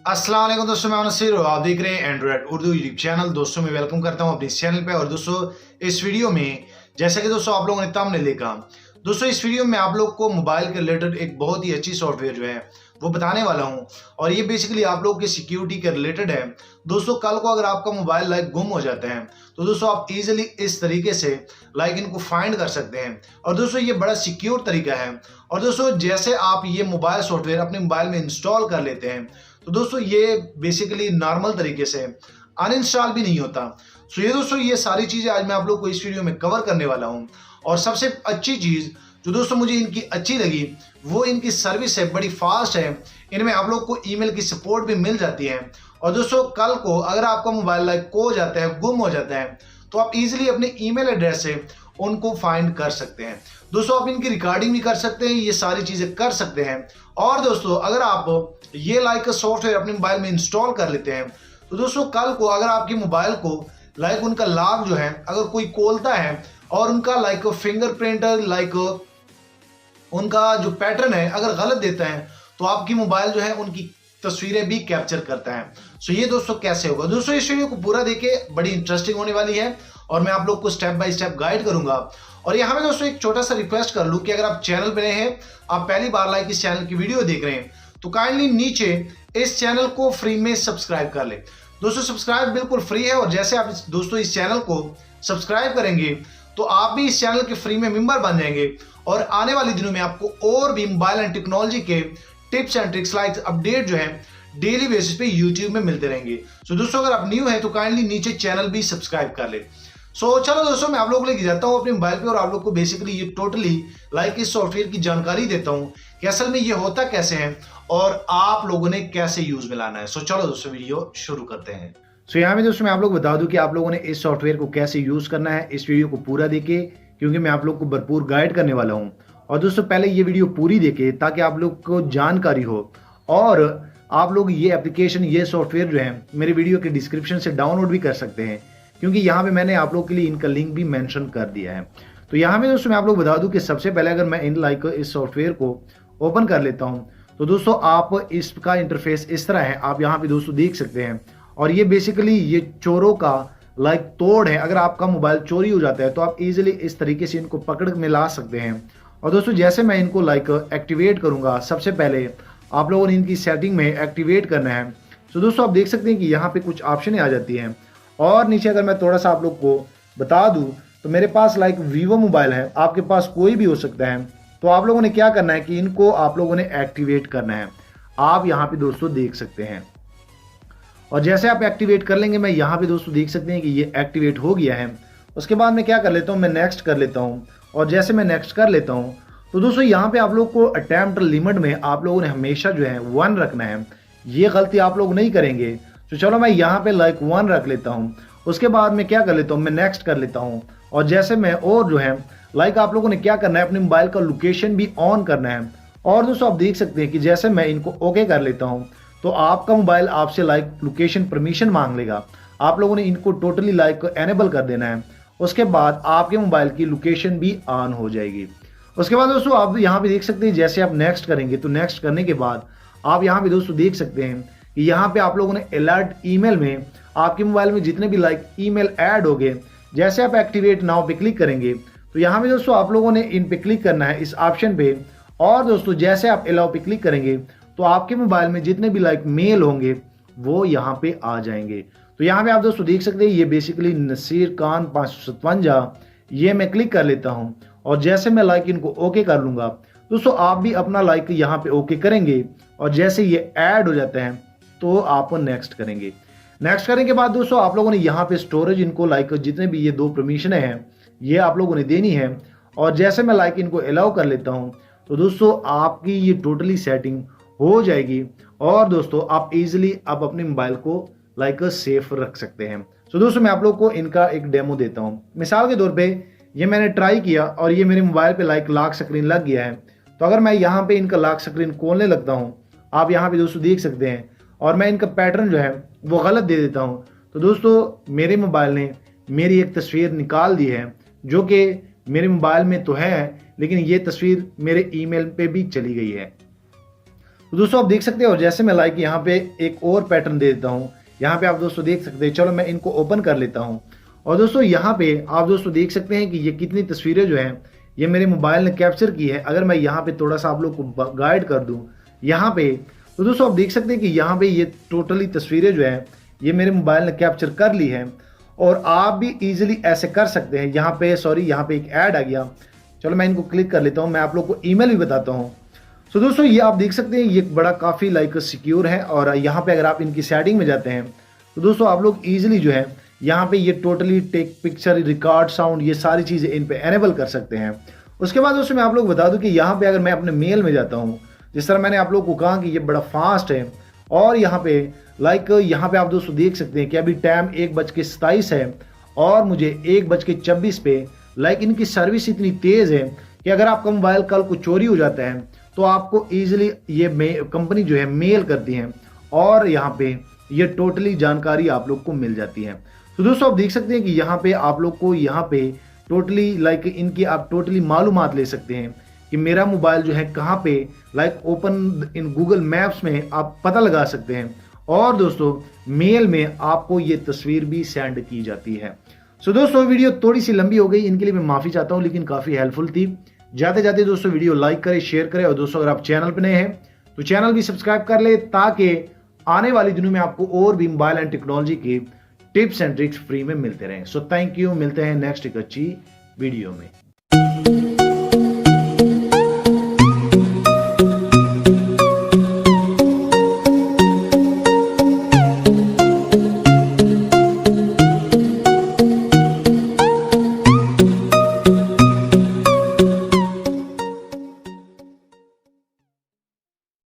अस्सलाम वालेकुम दोस्तों, मैं नसीर और आप देख रहे हैं एंड्रॉइड उर्दू यूट्यूब चैनल। दोस्तों मैं वेलकम करता हूं अपने इस चैनल पे। और दोस्तों इस वीडियो में जैसा कि दोस्तों आप लोगों ने थंबनेल देखा, दोस्तों इस वीडियो में आप लोग को मोबाइल के रिलेटेड एक बहुत ही अच्छी सॉफ्टवेयर जो है वो बताने वाला हूं। और ये बेसिकली आप लोग के सिक्योरिटी के रिलेटेड है। दोस्तों कल को अगर आपका मोबाइल गुम हो जाता है तो दोस्तों आप इजीली इस तरीके से इनको फाइंड कर सकते हैं। और दोस्तों ये बड़ा सिक्योर तरीका है। और दोस्तों जैसे आप ये मोबाइल सॉफ्टवेयर अपने मोबाइल में इंस्टॉल कर लेते हैं तो दोस्तों ये बेसिकली नॉर्मल तरीके से अनइंस्टॉल भी नहीं होता। सो ये दोस्तों ये सारी चीजें आज मैं आप लोग को इस वीडियो में कवर करने वाला हूं। और सबसे अच्छी चीज जो दोस्तों मुझे इनकी अच्छी लगी वो इनकी सर्विस है, बड़ी फास्ट है। इनमें आप लोग को ईमेल की सपोर्ट भी मिल जाती है। और दोस्तों कल को अगर आपका मोबाइल खो जाता है, गुम हो जाता है, तो आप इजीली अपने ईमेल एड्रेस से उनको फाइंड कर सकते हैं। दोस्तों आप इनकी रिकॉर्डिंग भी कर सकते हैं, ये सारी चीजें कर सकते हैं। और दोस्तों अगर आप ये सॉफ्टवेयर अपने मोबाइल में इंस्टॉल कर लेते हैं तो दोस्तों कल को अगर आपके मोबाइल को उनका लॉक जो है अगर कोई खोलता है और उनका फिंगरप्रिंट उनका जो पैटर्न है अगर गलत देता है तो आपकी मोबाइल जो है उनकी तस्वीरें भी कैप्चर करता है। सो ये दोस्तों कैसे होगा, दोस्तों इस वीडियो को पूरा देखिए, बड़ी इंटरेस्टिंग होने वाली है और मैं आप लोग को स्टेप बाय स्टेप गाइड करूंगा। और यहाँ में दोस्तों एक छोटा सा रिक्वेस्ट कर लूं कि अगर आप चैनल पे नए हैं, आप पहली बार इस चैनल की वीडियो देख रहे हैं तो काइंडली नीचे इस चैनल को फ्री में सब्सक्राइब कर ले। दोस्तों सब्सक्राइब बिल्कुल फ्री है और जैसे आप दोस्तों इस चैनल को सब्सक्राइब करेंगे तो आप भी इस चैनल के फ्री में मेंबर बन जाएंगे। और आने वाले दिनों में आपको और भी मोबाइल एंड टेक्नोलॉजी के टिप्स एंड ट्रिक्स अपडेट जो है डेली बेसिस पे यूट्यूब में मिलते रहेंगे। सो दोस्तों अगर आप न्यू हैं तो काइंडली नीचे चैनल भी सब्सक्राइब कर ले। सो चलो दोस्तों मैं आप लोगों को लेके जाता हूँ अपने मोबाइल पे और आप लोग को बेसिकली ये टोटली इस सॉफ्टवेयर की जानकारी देता हूँ कि असल में ये होता कैसे है और आप लोगों ने कैसे यूज में लाना है। सो चलो दोस्तों वीडियो शुरू करते हैं। सो यहाँ में दोस्तों मैं आप लोग बता दूं कि आप लोगों ने इस सॉफ्टवेयर को कैसे यूज करना है। इस वीडियो को पूरा देखे क्योंकि मैं आप लोग को भरपूर गाइड करने वाला हूँ। और दोस्तों पहले ये वीडियो पूरी देखे ताकि आप लोग को जानकारी हो और आप लोग ये एप्लीकेशन ये सॉफ्टवेयर जो है मेरे वीडियो के डिस्क्रिप्शन से डाउनलोड भी कर सकते हैं क्योंकि यहाँ पे मैंने आप लोग के लिए इनका लिंक भी मेंशन कर दिया है। तो यहाँ में दोस्तों मैं आप लोग बता दूं कि सबसे पहले अगर मैं इस सॉफ्टवेयर को ओपन कर लेता हूँ तो दोस्तों आप इसका इंटरफेस इस तरह है, आप यहाँ पे दोस्तों देख सकते हैं। और ये बेसिकली ये चोरों का तोड़ है। अगर आपका मोबाइल चोरी हो जाता है तो आप इजीली इस तरीके से इनको पकड़ में ला सकते हैं। और दोस्तों जैसे मैं इनको एक्टिवेट करूंगा, सबसे पहले आप लोगों ने इनकी सेटिंग में एक्टिवेट करना है। तो दोस्तों आप देख सकते हैं कि यहाँ पे कुछ ऑप्शन आ जाती हैं। और नीचे अगर मैं थोड़ा सा आप लोग को बता दूं तो मेरे पास वीवो मोबाइल है, आपके पास कोई भी हो सकता है। तो आप लोगों ने क्या करना है कि इनको आप लोगों ने एक्टिवेट करना है। आप यहाँ पे दोस्तों देख सकते हैं और जैसे आप एक्टिवेट कर लेंगे, मैं यहाँ पे दोस्तों देख सकते हैं कि ये एक्टिवेट हो गया है। उसके बाद मैं क्या कर लेता हूँ, मैं नेक्स्ट कर लेता हूँ। और जैसे मैं नेक्स्ट कर लेता हूँ तो दोस्तों यहाँ पे आप लोग को अटेम्प्ट लिमिट में आप लोगों ने हमेशा जो है 1 रखना है। ये गलती आप लोग नहीं करेंगे। तो चलो मैं यहाँ पे 1 रख लेता हूँ। उसके बाद मैं क्या कर लेता हूँ, मैं नेक्स्ट कर लेता हूँ। और जैसे मैं और जो है आप लोगों ने क्या करना है, अपने मोबाइल का लोकेशन भी ऑन करना है। और दोस्तों आप देख सकते हैं कि जैसे मैं इनको ओके कर लेता हूँ तो आपका मोबाइल आपसे लोकेशन परमिशन मांग लेगा। आप लोगों ने इनको टोटली एनेबल कर देना है। उसके बाद आपके मोबाइल की लोकेशन भी ऑन हो जाएगी। उसके बाद दोस्तों आप यहाँ पे देख सकते हैं जैसे आप नेक्स्ट करेंगे तो नेक्स्ट करने के बाद आप यहाँ पे दोस्तों देख सकते हैं कि यहाँ पे आप लोगों ने अलर्ट ईमेल में आपके मोबाइल में जितने भी ईमेल ऐड हो गए, जैसे आप एक्टिवेट नाउ पे क्लिक करेंगे तो यहाँ पे दोस्तों आप लोगों ने इन पे क्लिक करना है इस ऑप्शन पे। और दोस्तों जैसे आप अलाउ पे क्लिक करेंगे तो आपके मोबाइल में जितने भी मेल होंगे वो यहाँ पे आ जाएंगे। तो यहाँ पे आप दोस्तों देख सकते हैं ये बेसिकली नसीर खान 557 ये मैं क्लिक कर लेता हूँ। और जैसे मैं इनको ओके कर लूंगा दोस्तों आप भी अपना यहाँ पे ओके करेंगे। और जैसे ये ऐड हो जाता है तो आप नेक्स्ट करेंगे। नेक्स्ट करने के बाद दोस्तों आप लोगों ने यहाँ पे स्टोरेज इनको जितने भी ये 2 परमिशन हैं ये आप लोगों ने देनी है। और जैसे मैं इनको अलाउ कर लेता हूँ तो दोस्तों आपकी ये टोटली सेटिंग हो जाएगी। और दोस्तों आप इजीली आप अपने मोबाइल को सेफ रख सकते हैं। तो दोस्तों मैं आप लोग को इनका एक डेमो देता हूं। मिसाल के तौर पे ये मैंने ट्राई किया और ये मेरे मोबाइल पे लॉक स्क्रीन लग गया है। तो अगर मैं यहाँ पे इनका लॉक स्क्रीन खोलने लगता हूं, आप यहाँ पे दोस्तों देख सकते हैं, और मैं इनका पैटर्न जो है वो गलत दे देता हूं तो दोस्तों मेरे मोबाइल ने मेरी एक तस्वीर निकाल दी है जो कि मेरे मोबाइल में तो है लेकिन ये तस्वीर मेरे ईमेल पे भी चली गई है। तो दोस्तों आप देख सकते हैं, और जैसे मैं लाइक यहाँ पे एक और पैटर्न दे देता हूँ, यहाँ पे आप दोस्तों देख सकते हैं। चलो मैं इनको ओपन कर लेता हूँ, और दोस्तों यहाँ पे आप दोस्तों देख सकते हैं कि ये कितनी तस्वीरें जो हैं ये मेरे मोबाइल ने कैप्चर की है। अगर मैं यहाँ पे थोड़ा सा आप लोग को गाइड कर दूँ यहाँ पे, तो दोस्तों आप देख सकते हैं कि यहाँ पे ये टोटली तस्वीरें जो हैं ये मेरे मोबाइल ने कैप्चर कर ली है, और आप भी इजीली ऐसे कर सकते हैं। यहाँ पे यहाँ पे एक ऐड आ गया, चलो मैं इनको क्लिक कर लेता हूँ, मैं आप लोग को ईमेल भी बताता हूँ। तो दोस्तों ये आप देख सकते हैं ये बड़ा काफ़ी लाइक सिक्योर है, और यहाँ पे अगर आप इनकी सेटिंग में जाते हैं तो दोस्तों आप लोग ईजिली जो है यहाँ पे ये totally take picture record sound ये सारी चीज़ें इन पे एनेबल कर सकते हैं। उसके बाद दोस्तों मैं आप लोग बता दूं कि यहाँ पे अगर मैं अपने मेल में जाता हूँ, जिस तरह मैंने आप लोग को कहा कि ये बड़ा फास्ट है, और यहाँ पे लाइक यहाँ पे आप दोस्तों देख सकते हैं कि अभी टाइम 1:27 है, और मुझे 1:26 पे लाइक इनकी सर्विस इतनी तेज़ है कि अगर आपका मोबाइल कल को चोरी हो जाता है तो आपको ईजिली ये कंपनी जो है मेल करती है, और यहाँ पे ये टोटली जानकारी आप लोग को मिल जाती है। तो दोस्तों आप देख सकते हैं कि यहाँ पे आप लोग को यहाँ पे टोटली लाइक इनकी आप टोटली मालूमात ले सकते हैं कि मेरा मोबाइल जो है कहाँ पे like open in Google maps में आप पता लगा सकते हैं, और दोस्तों मेल में आपको ये तस्वीर भी सेंड की जाती है। सो दोस्तों वीडियो थोड़ी सी लंबी हो गई, इनके लिए मैं माफ़ी चाहता हूँ, लेकिन काफ़ी हेल्पफुल थी। जाते जाते दोस्तों वीडियो लाइक करें, शेयर करें, और दोस्तों अगर आप चैनल पर नए हैं तो चैनल भी सब्सक्राइब कर ले, ताकि आने वाले दिनों में आपको और भी मोबाइल एंड टेक्नोलॉजी की टिप्स एंड ट्रिक्स फ्री में मिलते रहें। सो थैंक यू, मिलते हैं नेक्स्ट एक अच्छी वीडियो में।